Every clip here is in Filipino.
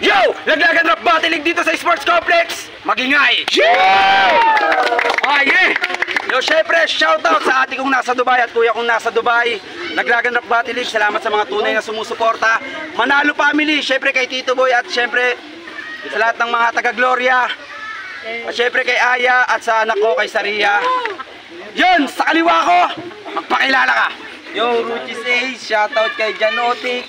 Yo! Laglagan rap battling dito sa Sports Complex! Magingay! Yeah! Yo, syempre, shoutout sa ate kong nasa Dubai at kuya kong nasa Dubai. Laglagan rap battling, salamat sa mga tunay na sumusuporta. Manalo family, syempre kay Tito Boy at syempre sa lahat ng mga taga-Gloria. At syempre kay Aya at sa anak ko kay Saria. Yun, sa kaliwa ko, magpakilala ka. Yo, Ruchis Ace, shoutout kay Janotic,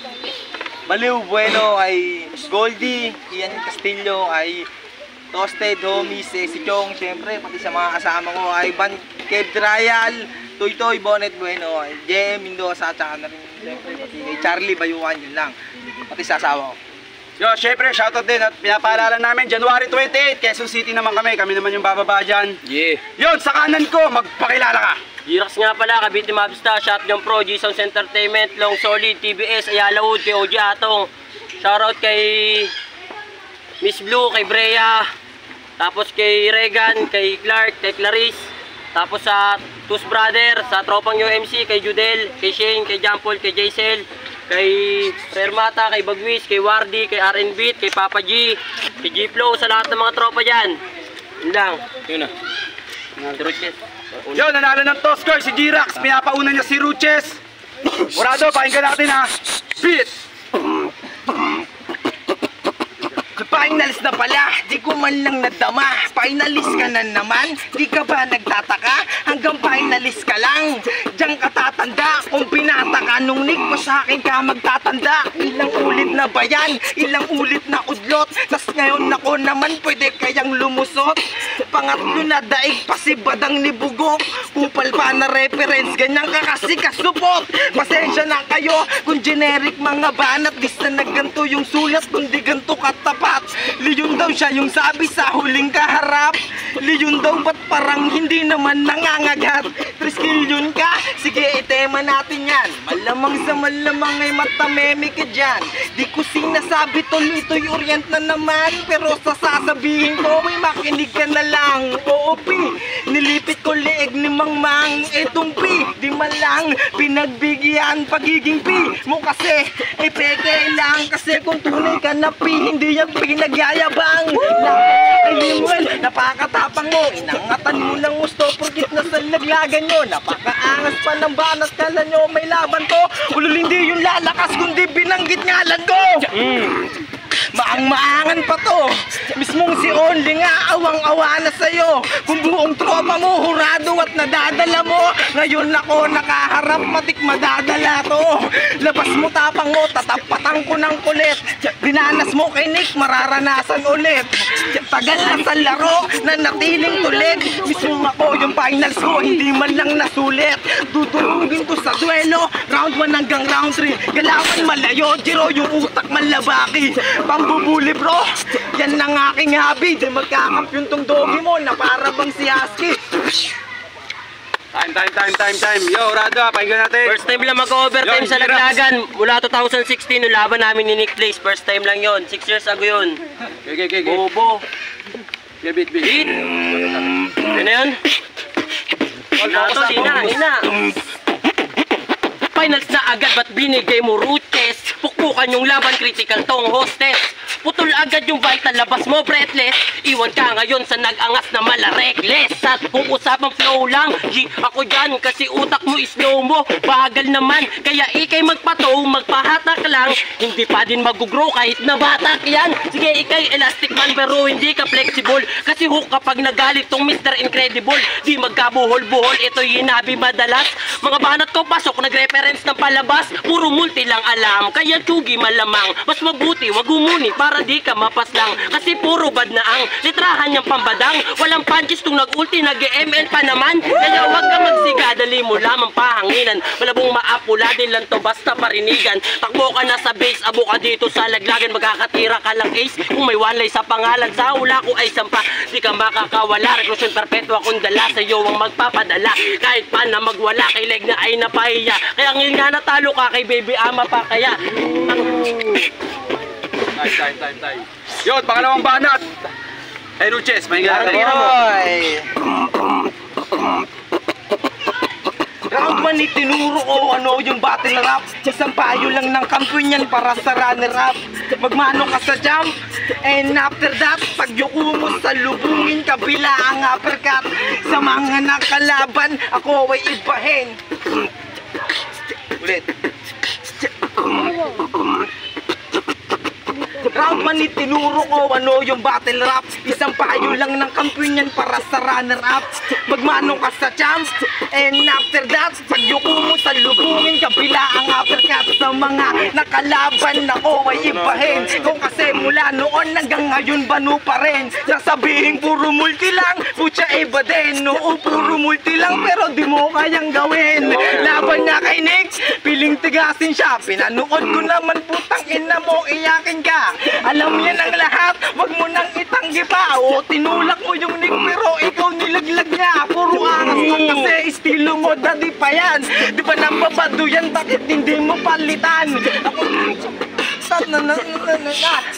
Baliw Bueno, kay Goldie, Ian Castillo, kay Toasted Homies, si Chong, syempre, pati sa mga kasama ko, kay Van Kev Trial, Toy Toy, Bonnet Bueno, kay JM Mendoza, at saka na rin, syempre, pati kay Charlie Bayuan, yun lang, pati sa asawa ko. Yo, syempre, shoutout din at pinapaalala namin, January 28, Quezon City naman kami naman yung bababa dyan. Yeah. Yun, sa kanan ko, magpakilala ka. Jirax nga pala, Cavite Mavsta, Shotgun Pro, G-Sounds Entertainment, Long Solid, TBS, Ayala Wood, kay Oji Atong. Shoutout kay Miss Blue, kay Brea, tapos kay Regan, kay Clark, kay Clarice, tapos sa Tus Brother, sa tropang UMC, kay Judel, kay Shane, kay Jampol, kay Jaisel, kay Fermata, kay Bagwis, kay Wardy, kay RNB, kay Papa G, kay G-Flow, sa lahat ng mga tropa dyan. Yun lang. Yun na. Yo, nanalo ng toss score si Jirax, pinapauna niya si Ruches. Murado, pakinggan natin ha. Beat! Finals na pala, di ko man lang nadama. Finalist ka na naman, di ka ba nagtataka? Hanggang finalist ka lang, diyan ka tatanda. Kung pinata ka nung nick mo sa akin ka magtatanda. Ilang ulit na ba yan? Ilang ulit na udlot? Tas ngayon ako naman pwede kayang lumusot. Pangatlo na daig pa si Badang ni Bugok. Kupal pa na reference, ganyan ka kasi kasupot. Pasensya na kayo kung generic mga banat. Dis na nagganto yung sulat kundi ganto katapat. Leon daw siya yung sabi sa huling kaharap. Leon daw ba't parang hindi naman nangangagat? 3 kilyon ka? Sige, itema natin yan. Malamang sa malamang ay matameme ka dyan. Di ko sinasabi tol, ito'y orient na naman. Pero sa sasabihin ko, may makinig ka na lang. Oo, P, nilipit ko leeg ni Mang Mang. Etong P, di malang pinagbigyan pagiging P mo kasi peke lang. Kasi kung tunay ka na P, hindi yan pinagyayabang. Ay Limuel, napakatapang mo. Inangatan mo lang gusto, porkit nasa laglagan nyo. Napakaangas pa ng banat, kala nyo may laban ko. Ulul hindi yung lalakas, kundi binanggit ngalan ko. Maang-maangan pa to. Mismong si Only nga awang-awa na sa'yo. Kung buong tropa mo hurado at nadadala mo, ngayon ako nakaharap, matik madadala to. Labas mo tapang mo, tatapatan ko ng kulit. Dinanas mo kay Nick, mararanasan ulit. Tagal na sa laro, nanatiling tulit. Mismong ako yung finals ko, hindi man lang nasulit. Dudurugin ko sa duelo, round 1 hanggang round 3. Galawan malayo, Jiro yung utak malabaki. Pambubuli bro, yan ang aking hobby. Di magkakampyon tong dogi mo na para bang si Husky. Time. Yo, Rado, pakinggan natin. First time lang mag-overtime sa laglagan. Mula 2016, yung laban namin ni Nick Place. First time lang yon, 6 years ago yun. Okay. Bobo. Beat. Yun na yun? Hina. Finals na agad, ba't binigay mo Ruches? Pukpukan yung laban, critical tong hostess. Putol agad yung vital, labas mo breathless. Iwan ka ngayon sa nag-angas na mala-reckless. At kung usapang flow lang, G, ako dyan kasi utak mo slow mo. Bagal naman, kaya ikay magpato, magpahatak lang. Hindi pa din mag-grow kahit nabatak yan. Sige, ikay elastic man pero hindi ka flexible. Kasi hook kapag nagalit tong Mr. Incredible. Di magkabuhol-buhol, ito'y hinabi madalas. Mga banat ko pasok, nag-reference ng palabas. Puro multi lang alam, kaya tsugi malamang. Mas mabuti, wag humuni para di ka mapaslang. Kasi puro bad na ang litrahan niyang pambadang. Walang punches tung nag-ulti, nag-ML pa naman. Kaya wag ka magsiga, dali mo lamang pahanginan. Malabong maapula din lang to basta parinigan. Takbo ka na sa base, abo ka dito sa laglagan. Magkakatira ka lang ace, kung may one lay sa pangalan. Sa hula ko ay sampa, di ka makakawala. Reclusion perpetua kung dala sa'yo ang magpapadala. Kahit pa na magwala, kay leg na ay napahiya. Kaya ngayon nga natalo ka kay baby ama pa kaya. Time. Yun, pangalawang banat. Hey Ruches, pakinggan natin. Round 1 itinuro ko ano yung battle rap. Isang payo lang ng kampiyon yan para sa runner up. magmano ka sa jump. And after that, pagyuko mo sa lubungin, kabila ang uppercut. Sa mga nakalaban, ako ay ibahin. Ulit. Round man itinuro ko ano yung battle rap. Isang payo lang ng kampiyon yan para sa runner-up. Magmano ka sa champ. And after that, pagyuko mo sa lubungin, kabila ang uppercut. Sa mga nakalaban ako ay ibahin. Kung kasi mula noon hanggang ngayon banu pa rin. Sasabihin puro multi lang, putya iba din. Oo, puro multi lang pero di mo kayang gawin. Laban niya kay Nick, piling tigasin siya. Pinanood ko naman, putang ina mo, iyakin ka. Alam niya ng lahat, wag mo nang itanggi pa. O tinulak mo yung Nick pero ikaw nilaglag niya. Puro angas ka kasi estilo mo dati pa yan. Di ba nambabado yan, bakit hindi mo palitan?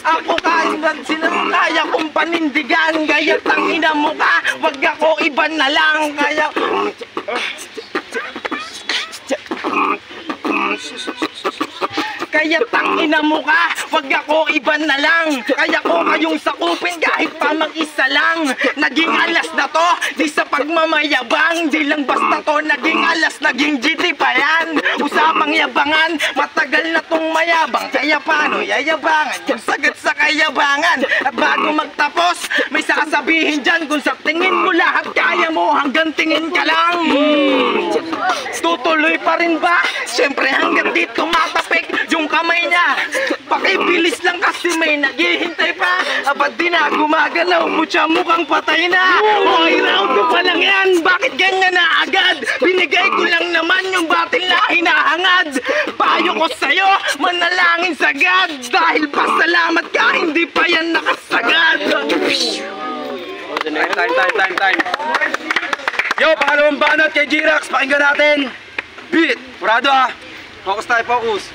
Ako kaya kong panindigan. Gaya tangina mo ka, wag ako iba na lang. Kaya kaya tangina mo ka, wag ako iba na lang. Kaya ko kayong sakupin kahit pa mag-isa lang. Naging alas na to, di sa pagmamayabang. Di lang basta to, naging alas, naging GT pa yan. Usapang yabangan, matagal na tong mayabang. Kaya paano yayabangan yung sagat sa kayabangan? At bago magtapos, may sasabihin dyan. Kung sa tingin mo lahat kaya mo, hanggang tingin ka lang. Tutuloy pa rin ba? Siyempre hanggang dito matapik yung kamay niya. Pakibilis lang kasi may naghihintay pa. Abad di na gumagalaw, mutya mukhang patay na. Okay, round 2 pa lang yan, bakit ganyan na agad? Binigay ko lang naman yung batil na hinahangad. Payo ko sa'yo, manalangin sagad. Dahil pasalamat ka, hindi pa yan nakasagad. Time. Yo, pangalawang banat kay G-Rax, pakinggan natin. Beat, purado ah. Focus tayo, focus.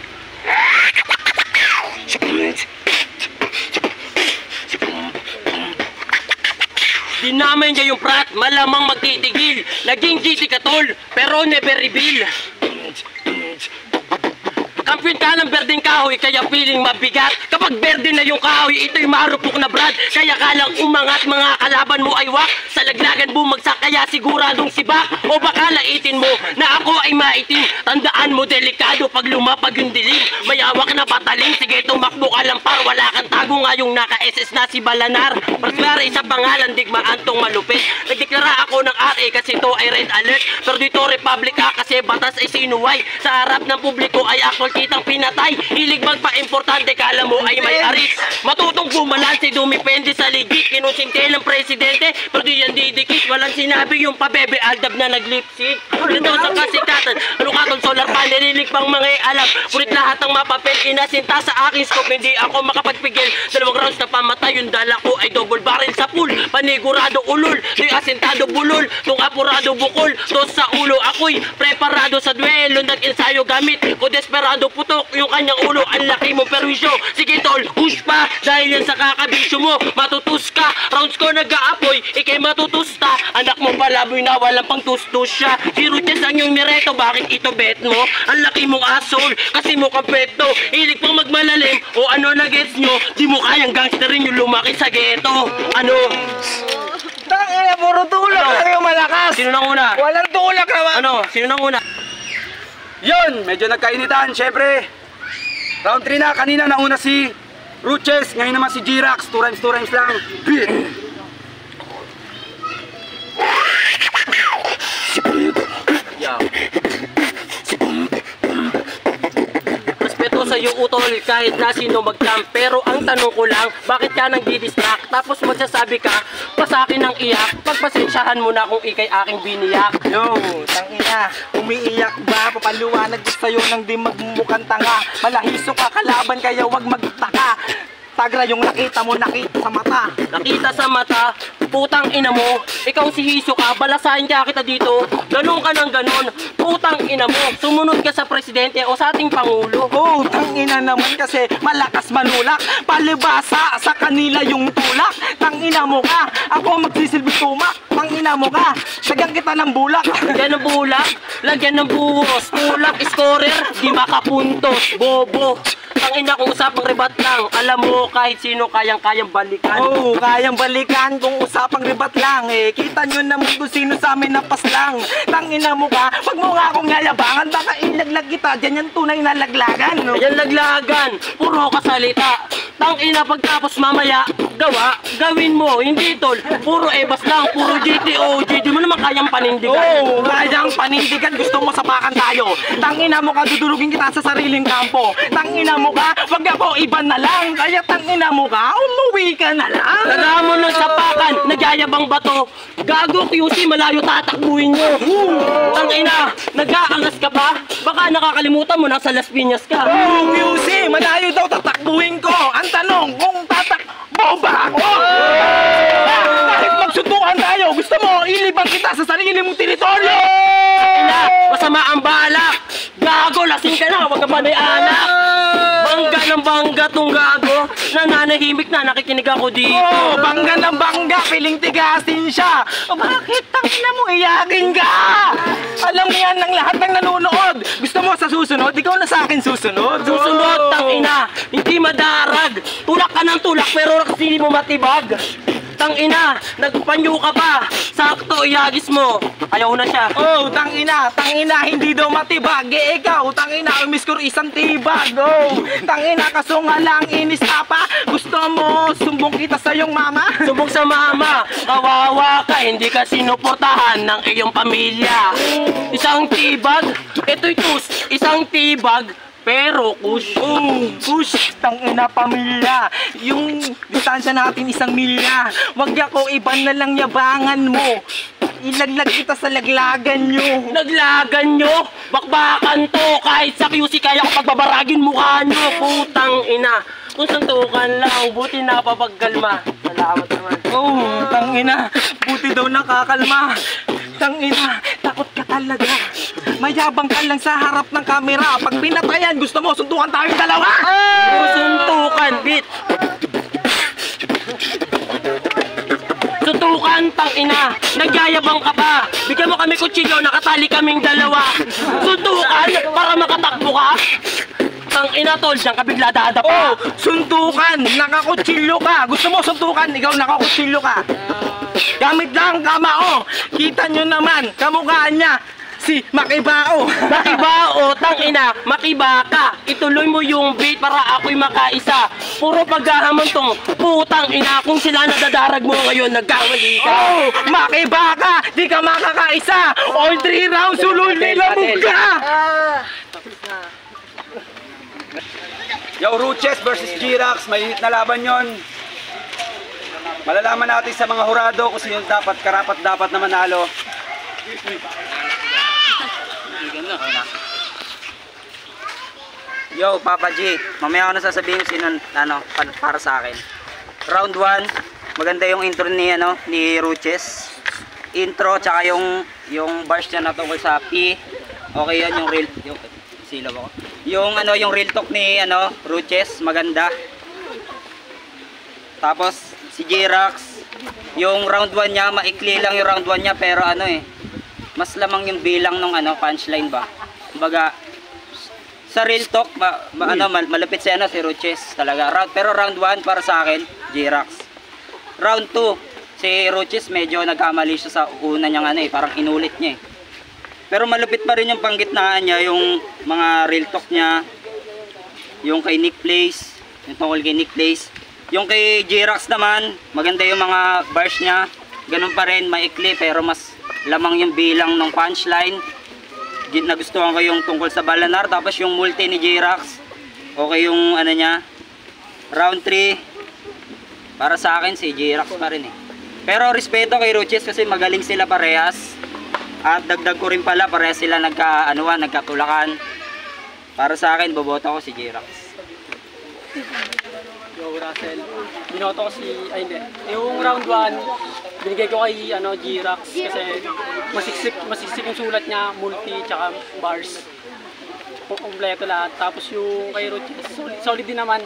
Dinamay niya yung prat, malamang magtitigil. Naging GT ka tol, pero never reveal. Kampiyon ka ng berdeng kahoy, kaya feeling mabigat. Kapag berde na yung kahoy, ito'y marupok na brad. Kaya kalang umangat, mga kalaban mo ay wak. Sa laglagan bumagsak, kaya siguradong sibak. O baka laitin mo na ako ay maitim. Tandaan mo, delikado pag lumapag yung dilim. Mayawak na pataling, sige tumakbo ka lang par. Wala kang tago nga yung naka-SS na si Balanar. Prasklara isa pangalan, digmaan tong malupit. Nagdeklara ako ng RA kasi to ay red alert. Pero dito Republic ka kasi batas ay sinuway. Sa harap ng publiko ay actual kitang pinatay. Hilig magpa-importante, kala mo ay may aris. Matutong bumalanse, dumipende sa ligit. Kinusinte ng presidente, pero di yan didikit. Walang sinabi yung pabebe aldab na nag-lipstick. Ito sa kasikatan, ano katong solar panel, nililig pang mga alam. Kulit lahat ng mapapel, inasinta sa aking scope. Hindi ako makapagpigil. 2 rounds na pamatay, yung dala ko ay double barrel sa pool. Panigurado ulol, di asintado bulol. Tung apurado bukol, to sa ulo. Ako'y preparado sa duelo, nag-ensayo gamit ko desperado putok yung kanyang ulo. Ang laki mong perwisyo, sige tol, push pa. Dahil yan sa kakabisyo mo, matutus ka. Rounds ko nag-aapoy, ikay matutusta. Anak mo palaboy na walang pang tustus siya. Zero chance ang yung nireto, bakit ito bet mo? Ang laki mong asshole, kasi mo kampleto. Hilig pang magmalalim, o ano na gets nyo? Di mo kayang gangsterin yung lumaki sa ghetto. Ano? Tangina, puro tulak lang yung malakas. Sino nang una? Walang tulak naman. Ano? Sino nang una? Yun, medyo nagkainitan, syempre. Round 3 na, kanina nauna si Ruches, ngayon naman si G-Rax, 2 rhymes lang. Beat! Yeah. Respeto sa iyo utol, kahit na sino mag-camp. Pero ang tanong ko lang, bakit ka nang didistract? Tapos magsasabi ka, pa sa akin ng iyak. Pagpasensyahan mo na kung ikay aking biniyak. Yo, tangina, umiiyak ba? Papaluwanag ko sa'yo nang di magmumukhang tanga. Malahiso ka kalaban kaya wag magtaka. Tagra yung nakita mo, nakita sa mata. Nakita sa mata, putang ina mo. Ikaw si Hiso ka, balasahin ka kita dito. Ganun ka ng ganun, putang ina mo. Sumunod ka sa presidente o sa ating pangulo. Oh, tangina naman kasi malakas manulak. Palibasa sa kanila yung tulak. Tangina mo ka, ako magsisilbi tumak. Tangina mo ka, lagyan kita ng bulak. Lagyan ng bulak, lagyan ng buhos. Tulak, scorer, di makapuntos. Bobo. Tangina kung usapang ribat lang. Alam mo kahit sino kayang-kayang balikan. Oh, kayang balikan kung usapang ribat lang eh. Kita nyo naman kung sino sa amin napas lang. Tangina mo ka, wag mo nga akong yayabangan. Baka ilaglag kita, dyan yung tunay na laglagan. No? Ayan laglagan, puro kasalita. Tangina pagtapos mamaya, gawin mo. Hindi tol, puro ebas lang, puro GTO. Di mo naman kayang panindigan. Oh, kayang panindigan, gusto mo sapakan tayo. Tangina mo ka, dudurugin kita sa sariling kampo. Tangina mo ka, wag ako iba na lang. Kaya tangina mo ka, umuwi ka na lang. Tandaan mo ng sapakan, nagyayabang bato. Gago QC, malayo tatakbuhin nyo. Tangina, nag-aangas ka ba? Baka nakakalimutan mo, nasa Las Piñas ka. Oh, QC, malayo daw tatakbuhin ko. Ang tanong, kung tatakbo ba ako? Kahit magsutukan tayo, gusto mo ilibang kita sa sarili mong teritoryo. Ina, masama ang balak. Gago, lasing ka na, wag ka pa may anak. Bangga ng bangga tong gago. Nananahimik na, nakikinig ako dito. Oh, bangga ng bangga, piling tigasin siya. Oh, bakit tangina mo iyakin ka? Alam mo yan ng lahat ng nanonood. Gusto mo sa susunod, ikaw na sa akin susunod. Susunod, tangina, hindi madarag. Tulak ka ng tulak, pero kasi hindi mo matibag. Tangina, nagpanyo ka pa. Sakto, iagis mo. Ayaw na siya. Oh, tangina, hindi daw matibag. Eh, ikaw, tangina, umiskur isang tibag. Oh, tangina, kaso nga lang inis ka pa. Gusto mo sumbong kita sa iyong mama? Subok sa mama, kawawa ka, hindi ka sinuportahan ng iyong pamilya. Isang tibag, ito'y tus, isang tibag, pero kush. Oh, push, tangina pamilya. Yung distansya natin 1 milya. Wag ako, iba na lang yabangan mo. Ilaglag kita sa laglagan nyo. Naglagan nyo, bakbakan to, kahit sa QC kaya ko pagbabaragin mukha nyo. Putang ina, kung suntukan lang, buti napapagkalma. Salamat naman. Oh, tangina, buti daw nakakalma. Tangina, takot ka talaga. Mayabang ka lang sa harap ng kamera. Pag pinatayan, gusto mo suntukan tayong dalawa. Suntukan, bit. Suntukan, tangina. Nagyayabang ka pa. Bigyan mo kami kutsilyo, nakatali kaming dalawa. Suntukan, para makatakbo ka. Tangina tol, diyan ka bigla dadapa. Oh, suntukan, nakakutsilyo ka. Gusto mo suntukan, ikaw nakakutsilyo ka. Gamit lang kamao. Kita nyo naman, kamukhaan niya. Si Makibao. Makibao, tangina, makiba ka. Ituloy mo yung beat para ako'y makaisa. Puro paghahamon tong putang ina. Kung sila nadadarag mo ngayon, nagkamali ka. Oh, Makiba ka, di ka makakaisa. All 3 rounds, sulul nilamog ka. Yo, Ruches versus G-Rax, mainit na laban yon. Malalaman natin sa mga hurado kung sino dapat, karapat dapat na manalo. Yo, Papa G, mamaya ako na sasabihin sino para sa akin. Round 1, maganda yung intro ni Ruches. Intro tsaka yung bars niya na tungkol sa P. Okay yan yung real silaw ako. Yung real talk ni Ruches, maganda. Tapos si G-Rax, yung round 1 niya, maikli lang yung round 1 niya pero mas lamang yung bilang ng punchline ba. Kumbaga sa real talk malapit si Ruches talaga. Pero round 1 para sa akin, G-Rax. Round 2, si Ruches medyo nagkamali siya sa una niyang parang inulit niya eh. Pero malupit pa rin yung panggitnaan niya, yung mga real talk niya, yung kay Nick Place, yung tungkol kay Nick Place. Yung kay G-Rax naman, maganda yung mga bars niya, ganun pa rin, maikli pero mas lamang yung bilang ng punchline. Nagustuhan ko yung tungkol sa Balanar, tapos yung multi ni G-Rax, okay yung niya. Round 3, para sa akin si G-Rax pa rin eh. Pero respeto kay Ruches kasi magaling sila parehas. At dagdag ko rin pala, parehas sila nagkatulakan. Para sa akin, boboto ko si G-Rax. Yo, Russell. Binoto ko hindi. Yung round 1, binigay ko kay G-Rax kasi masiksik yung sulat niya, multi, tsaka bars. Kompleto lahat. Tapos yung kay Ruches, solid din naman.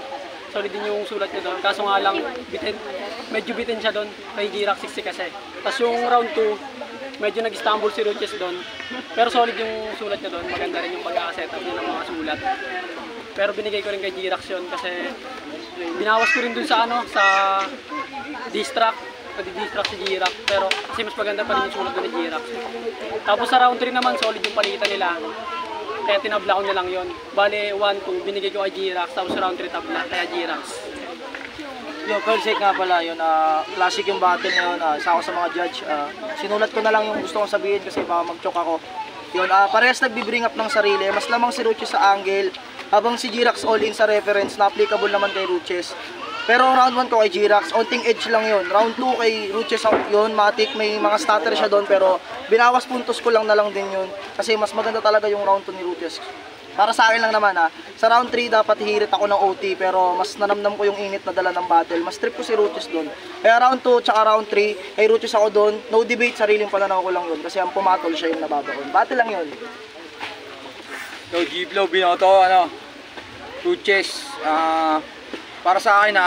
Solid din yung sulat niya doon. Kaso nga lang, medyo bitin siya doon. Kay G-Rax siksik kasi. Tapos yung round 2, medyo nag-stumble si Ruches doon. Pero solid yung sulat niya doon. Maganda rin yung pagkakasetup niya ng mga sulat. Pero binigay ko rin kay G-Rax yun kasi binawas ko rin dun sa ano, sa distract. Pag-distract si G-Rax. Pero kasi mas maganda pa rin yung sulat dun ni G-Rax. Tapos sa round 3 naman, solid yung palitan nila. Kaya tinabla ko na lang yun. Bale, 1-2, binigay ko kay G-Rax. Tapos round 3 tabla, kaya G-Rax. Yung Pearlsec nga pala, yun, classic yung battle na yun, isa ako sa mga judge. Sinulat ko na lang yung gusto kong sabihin kasi baka mag-choke ako. Yun, parehas nagbibring up ng sarili, mas lamang si Ruches sa angle, habang si G-Rax all in sa reference na applicable naman kay Ruches. Pero round 1 ko kay G-Rax, onting edge lang yun. Round 2 kay Ruches yun, matik, may mga stutter siya doon, pero binawas puntos ko lang na lang din yun. Kasi mas maganda talaga yung round 2 ni Ruches. Para sa akin lang naman sa round 3 dapat hirit ako ng OT, pero mas nanamnam ko yung init na dala ng battle. Mas trip ko si Ruches doon. Kaya round 2 tsaka round 3, kay Ruches ako doon, no debate, sariling pananaw ko lang yun. Kasi ang pumatol siya yung nababaon. Battle lang yun. So, G-Blow, binoto, Ruches, para sa akin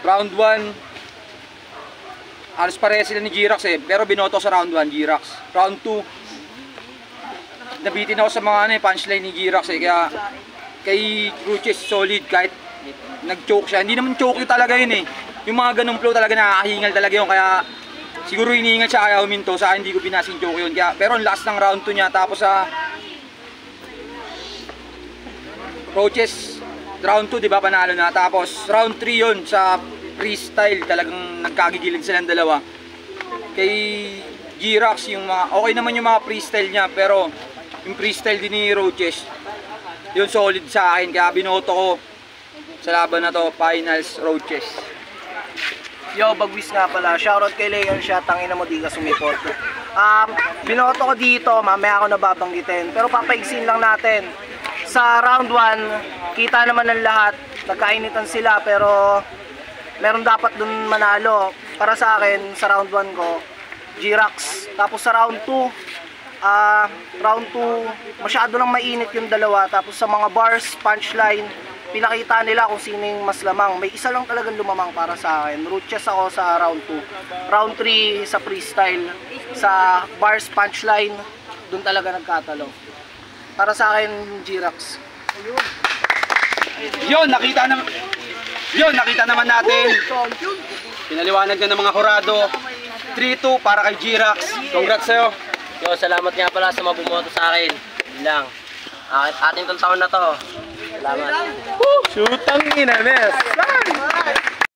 round 1, alas pareha sila ni G-Rax pero binoto sa round 1, G-Rax. Round 2, nabitin ako sa mga punchline ni G-Rax kaya kay Ruches solid kahit nag-choke siya. Hindi naman choke yun talaga yun Yung mga ganung flow talaga nakakahingal talaga yun, kaya siguro hinihingal siya kaya huminto. Sa akin hindi ko binasin choke yun. Kaya, pero ang last ng round 2 niya, tapos sa Ruches round 2 diba panalo na, tapos round 3 yun sa freestyle talagang nagkagigilid silang dalawa. Kay G-Rax yung mga okay naman yung mga freestyle niya, pero yung freestyle din ni Ruches yun solid sa akin, kaya binoto ko sa laban na to, finals Ruches. Yo, Bagwis nga pala. Shoutout kay Leon siya, tangina mo di ka sumipot. Binoto ko dito, mamaya ako nababanggitin. Pero papaigsin lang natin. Sa round 1, kita naman ng lahat. Nagkainitan sila, pero meron dapat dun manalo. Para sa akin, sa round 1 ko, G-Rax. Tapos sa round 2, masyado lang mainit yung dalawa. Tapos sa mga bars, punchline, pinakita nila kung sino yung mas lamang. May isa lang talagang lumamang para sa akin. Ruches ako sa round 2. Round 3 sa freestyle. Sa bars, punchline, dun talaga nagkatalo. Para sa akin, G-Rax. Yun, nakita naman natin. Pinaliwanag na ng mga kurado. 3-2 para kay G-Rax. Congrats sa'yo. Yo, salamat nga pala sa mga bumoto sa akin. Yun lang. Ating taon na to. Salamat. Shootang ina, mes!